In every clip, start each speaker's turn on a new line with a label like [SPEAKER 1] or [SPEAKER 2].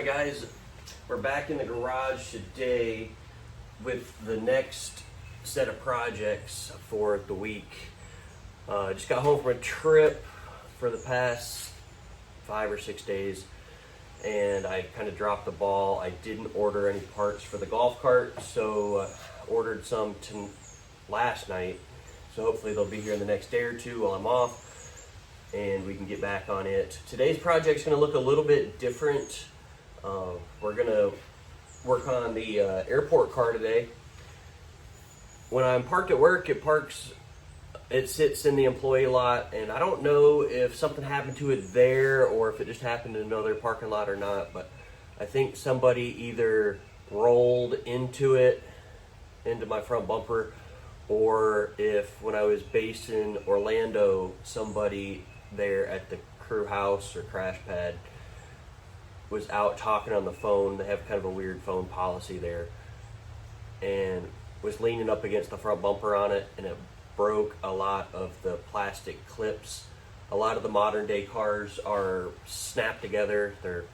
[SPEAKER 1] Alright guys, we're back in the garage today with the next set of projects for the week. Just got home from a trip for the past 5 or 6 days and I kind of dropped the ball. I didn't order any parts for the golf cart, so ordered some last night. So hopefully they'll be here in the next day or two while I'm off and we can get back on it. Today's project's going to look a little bit different. We're going to work on the airport car today. When I'm parked at work, it sits in the employee lot, and I don't know if something happened to it there or if it just happened in another parking lot or not, but I think somebody either rolled into my front bumper, or if when I was based in Orlando, somebody there at the crew house or crash pad was out talking on the phone. They have kind of a weird phone policy there, and was leaning up against the front bumper on it, and it broke a lot of the plastic clips. A lot of the modern day cars are snapped together. They're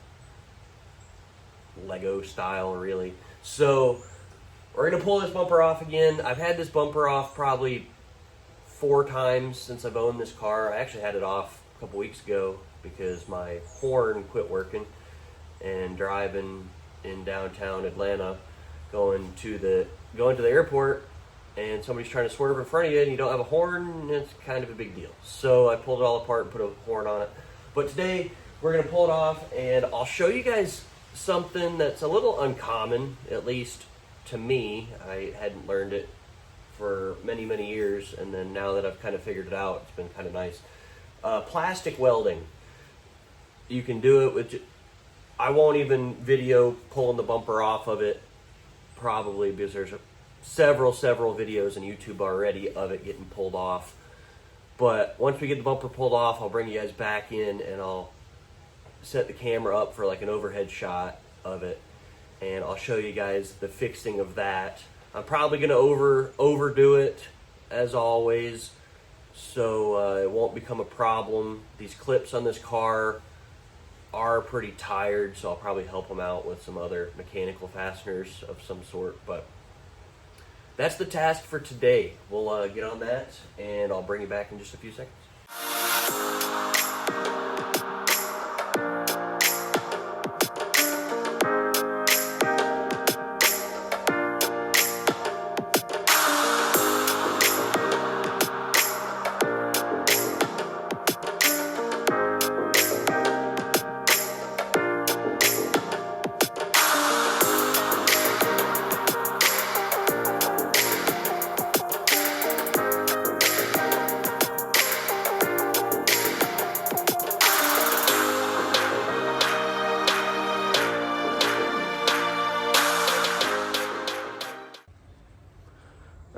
[SPEAKER 1] Lego style, really. So we're gonna pull this bumper off again. I've had this bumper off probably 4 times since I've owned this car. I actually had it off a couple weeks ago because my horn quit working, and driving in downtown Atlanta, going to the airport, and somebody's trying to swerve in front of you and you don't have a horn, it's kind of a big deal. So I pulled it all apart and put a horn on it. But today we're gonna pull it off, and I'll show you guys something that's a little uncommon, at least to me. I hadn't learned it for many, many years, and then now that I've kind of figured it out, it's been kind of nice. Plastic welding. You can do it with, I won't even video pulling the bumper off of it, probably, because there's several videos on YouTube already of it getting pulled off. But once we get the bumper pulled off, I'll bring you guys back in and I'll set the camera up for like an overhead shot of it, and I'll show you guys the fixing of that. I'm probably going to overdo it, as always, so it won't become a problem. These clips on this car are pretty tired, so I'll probably help them out with some other mechanical fasteners of some sort. But that's the task for today. We'll get on that, and I'll bring you back in just a few seconds.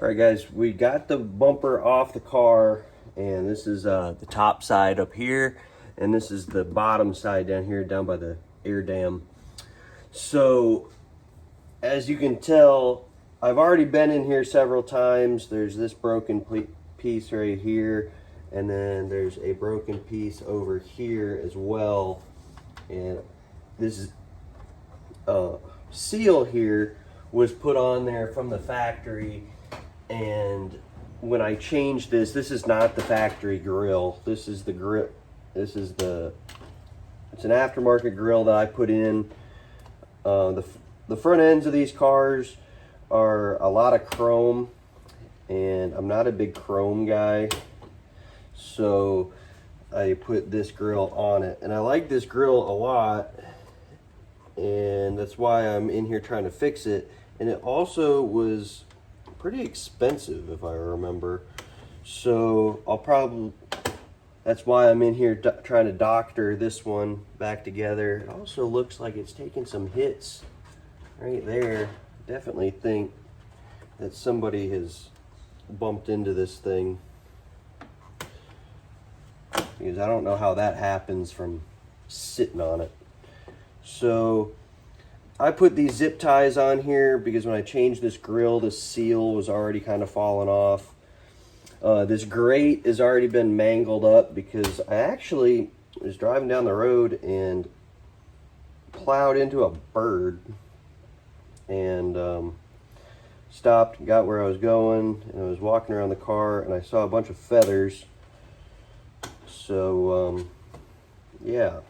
[SPEAKER 1] Alright guys, we got the bumper off the car, and this is the top side up here, and this is the bottom side down here, down by the air dam. So as you can tell, I've already been in here several times. There's this broken piece right here, and then there's a broken piece over here as well, and this seal here was put on there from the factory. And when I changed this is not the factory grill. This is the grip. It's an aftermarket grill that I put in. The front ends of these cars are a lot of chrome, and I'm not a big chrome guy, so I put this grill on it. And I like this grill a lot, and that's why I'm in here trying to fix it. And it also was pretty expensive, if I remember, so that's why I'm in here trying to doctor this one back together. It also looks like it's taking some hits right there. Definitely think that somebody has bumped into this thing, because I don't know how that happens from sitting on it. So I put these zip ties on here because when I changed this grill, the seal was already kind of falling off. This grate has already been mangled up because I actually was driving down the road and
[SPEAKER 2] plowed into a bird and stopped, got where I was going, and I was walking around the car and I saw a bunch of feathers. So yeah,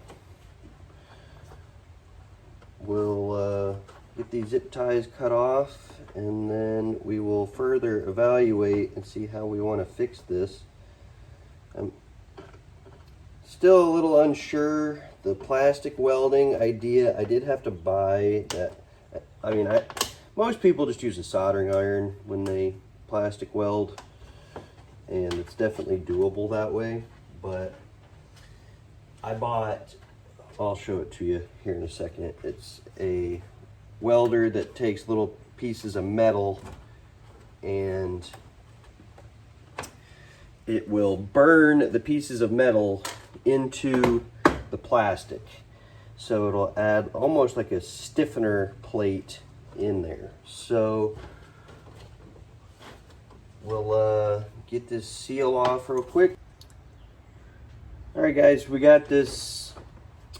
[SPEAKER 2] we'll get these zip ties cut off, and then we will further evaluate and see how we want to fix this. I'm still a little unsure. The plastic welding idea, I did have to buy that. I mean, most people just use a soldering iron when they plastic weld, and it's definitely doable that way. But I bought, I'll show it to you here in a second. It's a welder that takes little pieces of metal and it will burn the pieces of metal into the plastic. So it'll add almost like a stiffener plate in there. So we'll get this seal off real quick. All right, guys, we got this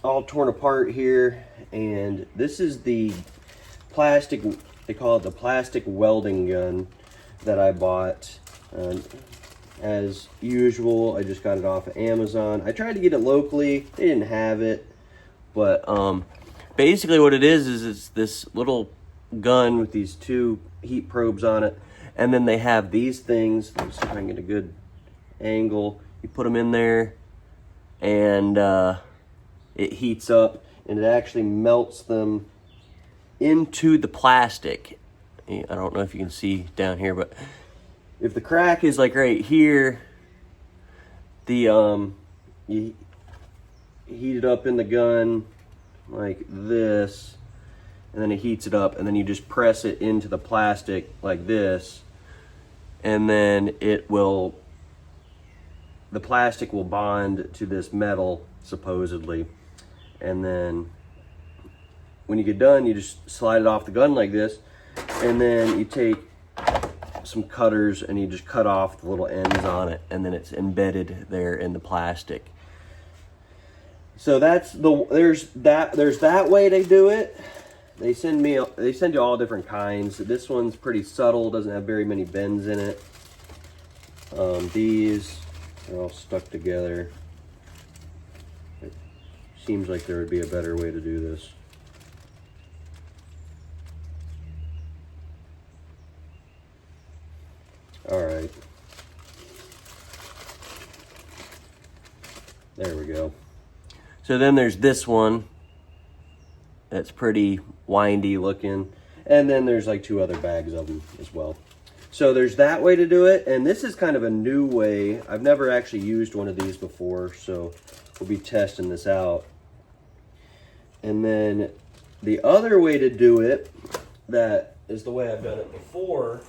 [SPEAKER 2] all torn apart here, and this is the plastic, they call it the plastic welding gun that I bought. As usual, I just got it off of Amazon. I tried to get it locally, they didn't have it, but basically what it is it's this little gun with these two heat probes on it, and then they have these things. Let's see if I can get a good angle. You put them in there, and it heats up, and it actually melts them into the plastic. I don't know if you can see down here, but if the crack is like right here, you heat it up in the gun like this, and then it heats it up, and then you just press it into the plastic like this, and then the plastic will bond to this metal supposedly, and then when you get done, you just slide it off the gun like this, and then you take some cutters and you just cut off the little ends on it, and then it's embedded there in the plastic. So there's that way they do it. They send you all different kinds. This one's pretty subtle, doesn't have very many bends in it. These are all stuck together. It seems like there would be a better way to do this. All right. There we go. So then there's this one that's pretty windy looking, and then there's like two other bags of them as well. So there's that way to do it, and this is kind of a new way. I've never actually used one of these before, so we'll be testing this out. And then the other way to do it, that is the way I've done it before,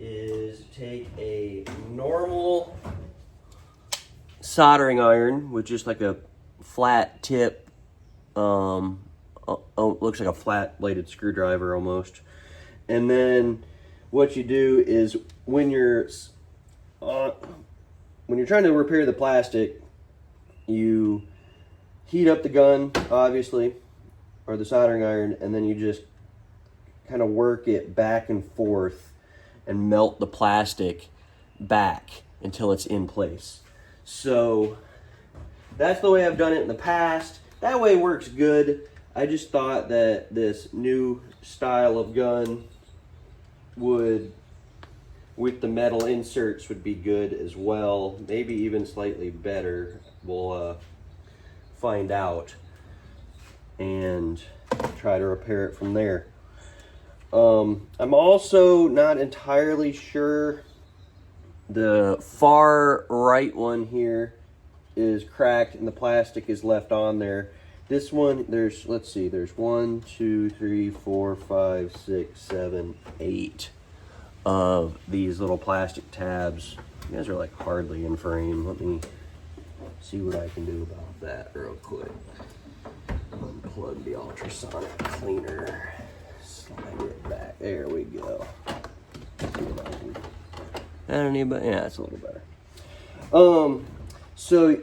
[SPEAKER 2] is take a normal soldering iron with just like a flat tip, looks like a flat bladed screwdriver almost. And then what you do is when you're trying to repair the plastic, you heat up the gun, obviously, or the soldering iron, and then you just kind of work it back and forth and melt the plastic back until it's in place. So that's the way I've done it in the past. That way works good. I just thought that this new style of gun with the metal inserts would be good as well. Maybe even slightly better. We'll find out and try to repair it from there. I'm also not entirely sure. The far right one here is cracked and the plastic is left on there. This one, let's see, there's 1, 2, 3, 4, 5, 6, 7, 8 of these little plastic tabs. You guys are like hardly in frame. Let me see what I can do about that real quick. Unplug the ultrasonic cleaner. Slide it back. There we go. See what I can do. Yeah, it's a little better. So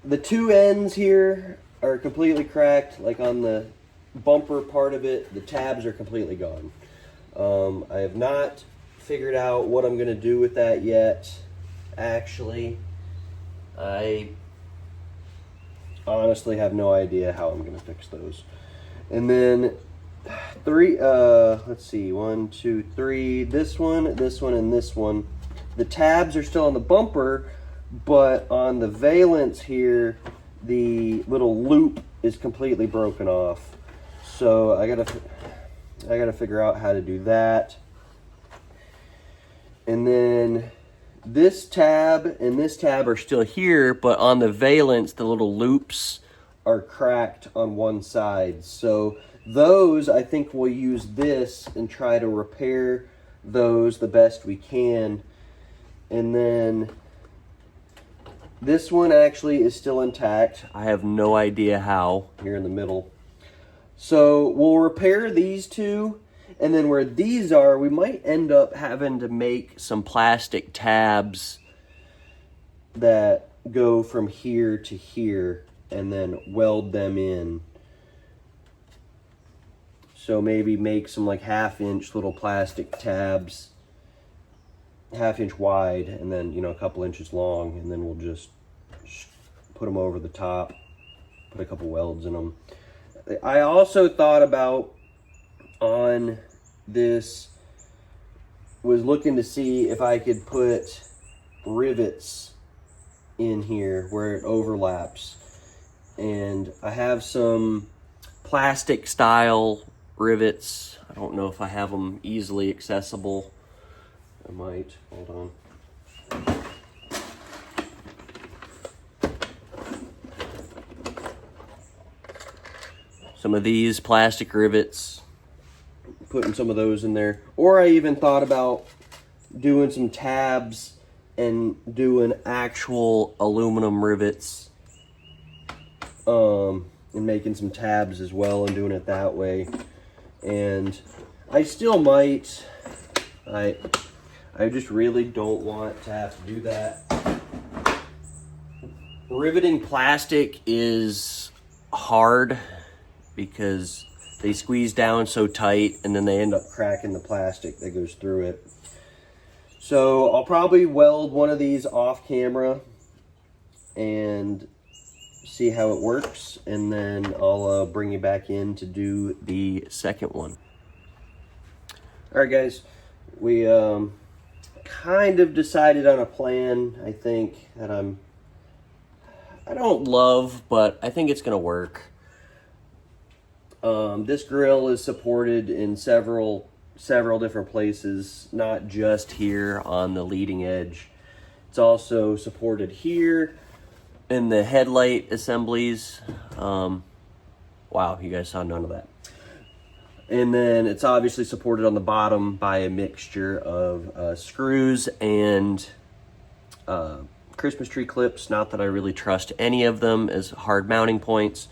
[SPEAKER 2] the two ends here are completely cracked. Like on the bumper part of it, the tabs are completely gone. I have not figured out what I'm going to do with that yet. Actually, I honestly have no idea how I'm going to fix those. And then let's see, 1, 2, 3, this one, and this one. The tabs are still on the bumper, but on the valence here, the little loop is completely broken off. So I gotta figure out how to do that. And then this tab and this tab are still here, but on the valence, the little loops are cracked on one side. So those, I think we'll use this and try to repair those the best we can. And then this one actually is still intact. I have no idea how, here in the middle. So we'll repair these two, and then where these are, we might end up having to make some plastic tabs that go from here to here and then weld them in. So maybe make some like 1/2-inch little plastic tabs, 1/2 inch wide, and then, you know, a couple inches long, and then we'll just put them over the top, put a couple welds in them. I also thought about on this, was looking to see if I could put rivets in here where it overlaps. And I have some plastic style rivets. I don't know if I have them easily accessible. I might, hold on. Some of these plastic rivets, putting some of those in there. Or I even thought about doing some tabs and doing actual aluminum rivets, and making some tabs as well and doing it that way. And I still might, I just really don't want to have to do that. Riveting plastic is hard because they squeeze down so tight and then they end up cracking the plastic that goes through it. So I'll probably weld one of these off camera and see how it works, and then I'll bring you back in to do the second one. All right, guys, we kind of decided on a plan, I think, that I don't love, but I think it's gonna work. This grill is supported in several different places, not just here on the leading edge. It's also supported here in the headlight assemblies. Wow, you guys saw none of that. And then it's obviously supported on the bottom by a mixture of screws and Christmas tree clips. Not that I really trust any of them as hard mounting points,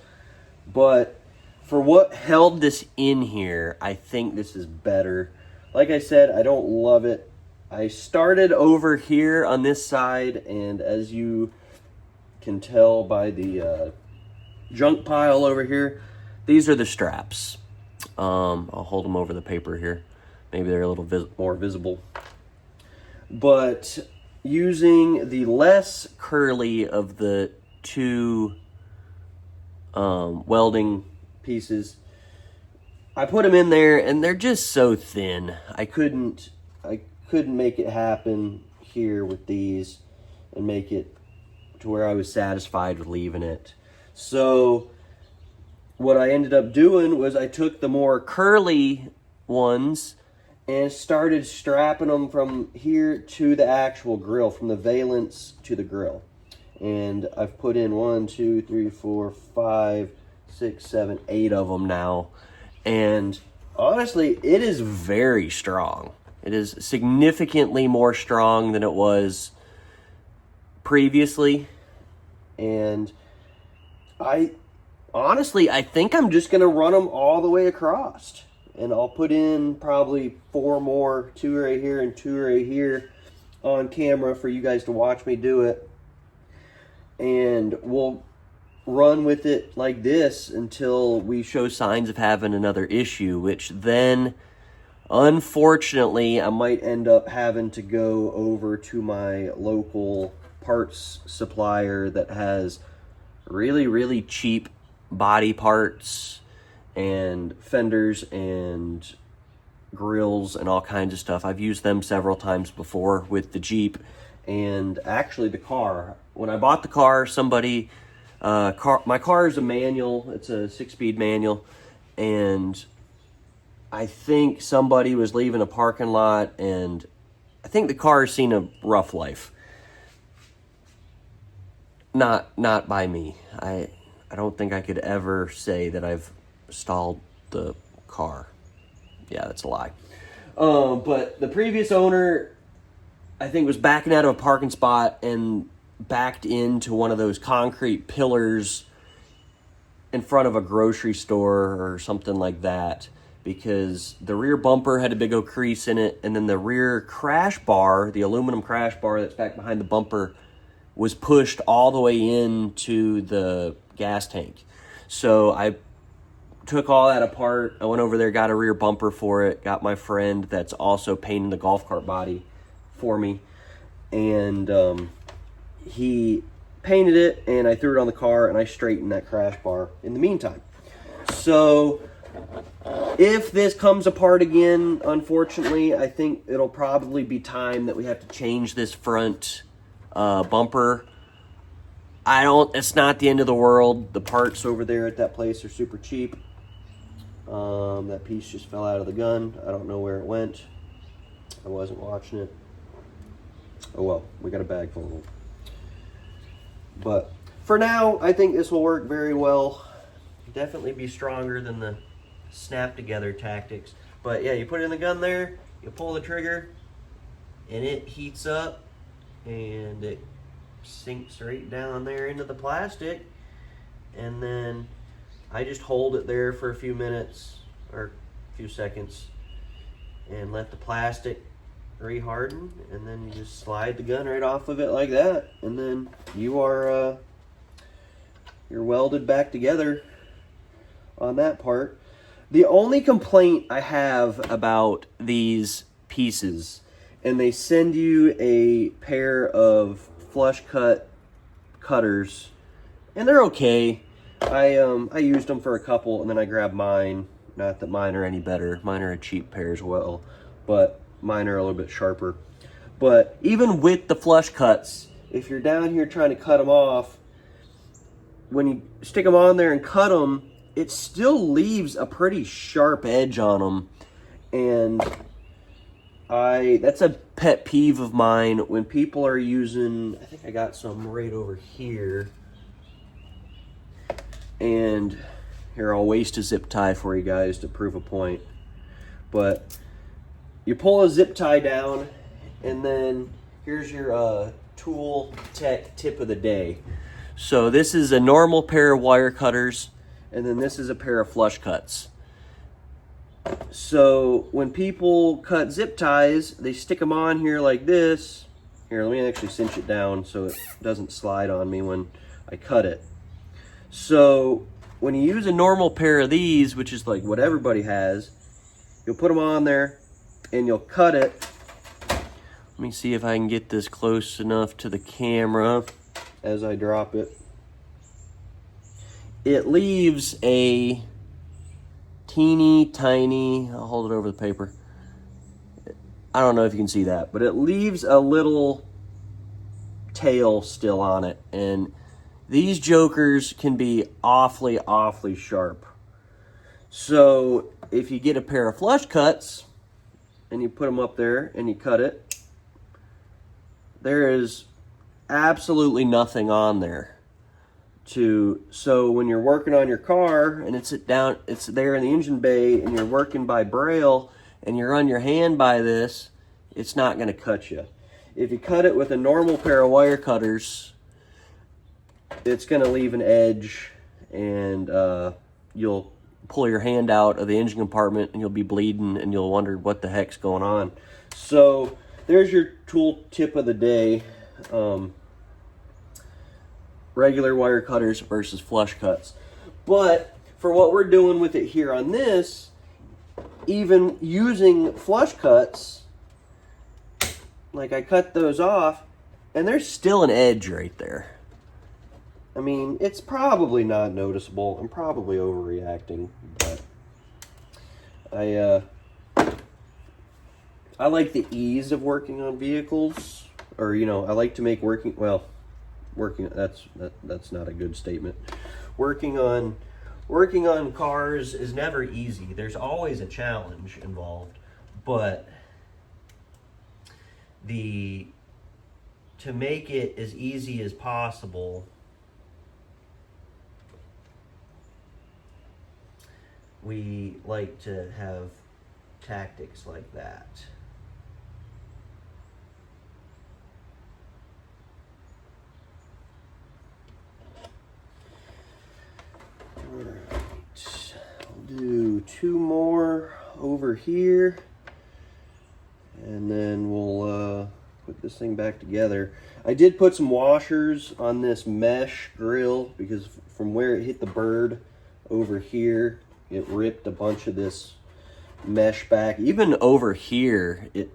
[SPEAKER 2] but for what held this in here, I think this is better. Like I said, I don't love it. I started over here on this side, and as you can tell by the junk pile over here, these are the straps. I'll hold them over the paper here. Maybe they're a little more visible. But using the less curly of the two welding pieces, I put them in there and they're just so thin. I couldn't make it happen here with these and make it to where I was satisfied with leaving it. So what I ended up doing was I took the more curly ones and started strapping them from here to the actual grill, from the valence to the grill. And I've put in 1, 2, 3, 4, 5, 6, 7, 8 of them now. And honestly, it is very strong. It is significantly more strong than it was previously. And I think I'm just going to run them all the way across. And I'll put in probably 4 more, 2 right here and 2 right here on camera for you guys to watch me do it. And we'll run with it like this until we show signs of having another issue, which then, unfortunately, I might end up having to go over to my local parts supplier that has really, really cheap body parts and fenders and grills and all kinds of stuff. I've used them several times before with the Jeep and actually the car. When I bought the car, somebody, my car is a manual. It's a 6-speed manual, and I think somebody was leaving a parking lot, and I think the car has seen a rough life. Not by me. I don't think I could ever say that I've stalled the car. Yeah, that's a lie. But the previous owner, I think, was backing out of a parking spot and backed into one of those concrete pillars in front of a grocery store or something like that, because the rear bumper had a big old crease in it, and then the rear crash bar, the aluminum crash bar that's back behind the bumper, was pushed all the way into the gas tank. So I took all that apart. I went over there, got a rear bumper for it, got my friend that's also painting the golf cart body for me, and he painted it, and I threw it on the car, and I straightened that crash bar in the meantime. So if this comes apart again, unfortunately, I think it'll probably be time that we have to change this front bumper. It's not the end of the world. The parts over there at that place are super cheap. That piece just fell out of the gun. I don't know where it went. I wasn't watching it. Oh well, we got a bag full of them. But for now, I think this will work very well. Definitely be stronger than the snap together tactics. But yeah, you put it in the gun there, you pull the trigger, and it heats up, and it sinks right down there into the plastic. And then I just hold it there for a few minutes or a few seconds and let the plastic reharden, and then you just slide the gun right off of it like that, and then you're welded back together on that part. The only complaint I have about these pieces, and they send you a pair of flush cut cutters, and they're okay. I used them for a couple, and then I grabbed mine. Not that mine are any better. Mine are a cheap pair as well, but mine are a little bit sharper. But even with the flush cuts, if you're down here trying to cut them off, when you stick them on there and cut them, it still leaves a pretty sharp edge on them. And that's a pet peeve of mine when people are using, I think I got some right over here. And here, I'll waste a zip tie for you guys to prove a point. But you pull a zip tie down, and then here's your tool tech tip of the day. So this is a normal pair of wire cutters, and then this is a pair of flush cuts. So when people cut zip ties, they stick them on here like this. Here, let me actually cinch it down so it doesn't slide on me when I cut it. So when you use a normal pair of these, which is like what everybody has, you'll put them on there and you'll cut it. Let me see if I can get this close enough to the camera as I drop it. It leaves a teeny tiny, I'll hold it over the paper. I don't know if you can see that, but it leaves a little tail still on it. And these jokers can be awfully, awfully sharp. So if you get a pair of flush cuts and you put them up there and you cut it, there is absolutely nothing on there. So when you're working on your car and it's there in the engine bay, and you're working by braille and you run your hand by this, it's not going to cut you. If you cut it with a normal pair of wire cutters, it's going to leave an edge, and you'll pull your hand out of the engine compartment and you'll be bleeding, and you'll wonder what the heck's going on. So there's your tool tip of the day. regular wire cutters versus flush cuts. But for what we're doing with it here on this, even using flush cuts, like I cut those off, and there's still an edge right there. I mean, it's probably not noticeable. I'm probably overreacting, but I like the ease of working on vehicles, or I like to make working that's not a good statement. Working on cars is never easy. There's always a challenge involved, but to make it as easy as possible, we like to have tactics like that. Alright, I'll do 2 more over here, and then we'll put this thing back together. I did put some washers on this mesh grill because from where it hit the bird over here, it ripped a bunch of this mesh back. Even over here, it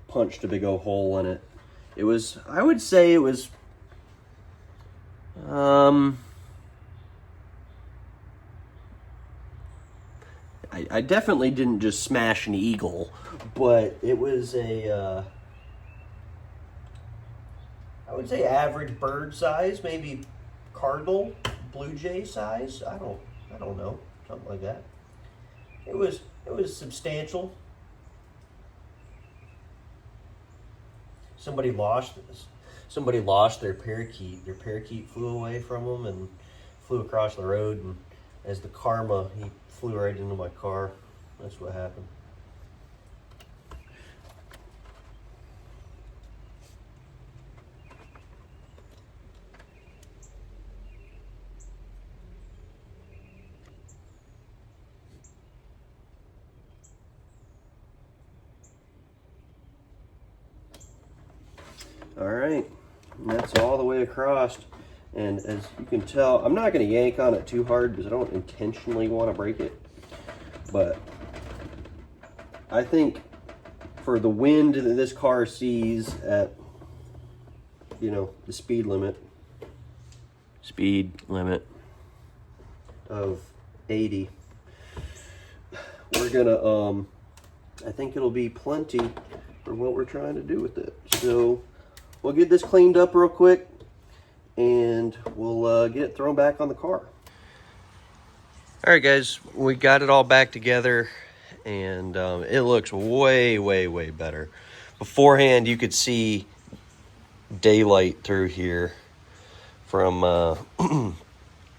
[SPEAKER 2] punched a big old hole in it. It was, I would say it was, I definitely didn't just smash an eagle, but it was a, I would say average bird size, maybe cardinal, blue jay size. I don't know, something like that. It was substantial. Somebody lost their parakeet. Their parakeet flew away from them and flew across the road, and as the karma, he flew right into my car. That's what happened. All right, and that's all the way across. And as you can tell, I'm not going to yank on it too hard because I don't intentionally want to break it. But I think for the wind that this car sees at, the speed limit of 80, we're gonna, I think it'll be plenty for what we're trying to do with it. So we'll get this cleaned up real quick, and we'll get it thrown back on the car. All right, guys, we got it all back together, and it looks way, way, way better. Beforehand, you could see daylight through here from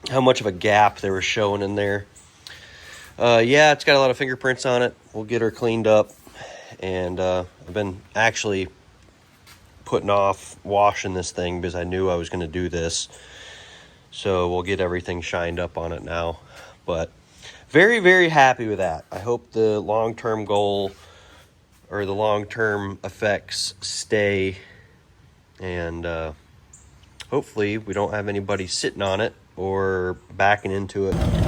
[SPEAKER 2] how much of a gap they were showing in there. Yeah, it's got a lot of fingerprints on it. We'll get her cleaned up, and I've been actually putting off washing this thing because I knew I was going to do this. So we'll get everything shined up on it now. But very, very happy with that. I hope the long-term goal or the long-term effects stay, and hopefully we don't have anybody sitting on it or backing into it.